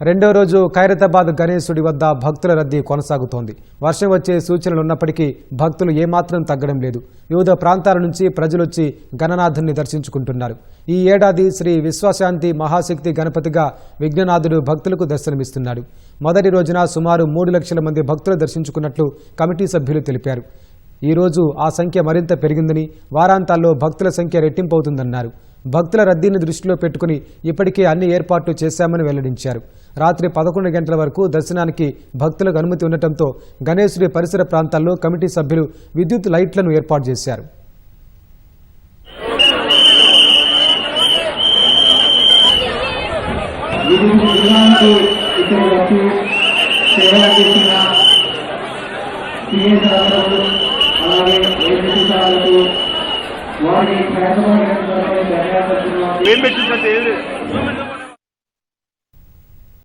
రెండో రోజు ఖైరతాబాద్ గణేశుడి వద్ద భక్తుల రద్దీ కొనసాగుతోంది. వర్షం వచ్చే సూచనలు ఉన్నప్పటికీ భక్తులు ఏమాత్రం తగ్గడం లేదు. వివిధ ప్రాంతాల నుంచి ప్రజలొచ్చి గణనాథుని దర్శించుకుంటున్నారు. ఈ ఏడాది శ్రీ విశ్వశాంతి మహాశక్తి గణపతిగా విఘ్ననాథుడు భక్తులకు దర్శనమిస్తున్నాడు. మొదటి రోజున సుమారు 3 లక్షల మంది భక్తులు దర్శించుకున్నట్లు కమిటీ సభ్యులు తెలిపారు. ఈ రోజు ఆ సంఖ్య మరింత పెరిగిందని, వారాంతాల్లో భక్తుల సంఖ్య రెట్టింపవుతుందన్నారు. భక్తుల రద్దీని దృష్టిలో పెట్టుకుని ఇప్పటికే అన్ని ఏర్పాట్లు చేశామని వెల్లడించారు. రాత్రి 11 గంటల వరకు దర్శనానికి భక్తులకు అనుమతి ఉండటంతో గణేశుడి పరిసర ప్రాంతాల్లో కమిటీ సభ్యులు విద్యుత్ లైట్లను ఏర్పాటు చేశారు. ఏం పెట్టిందంటే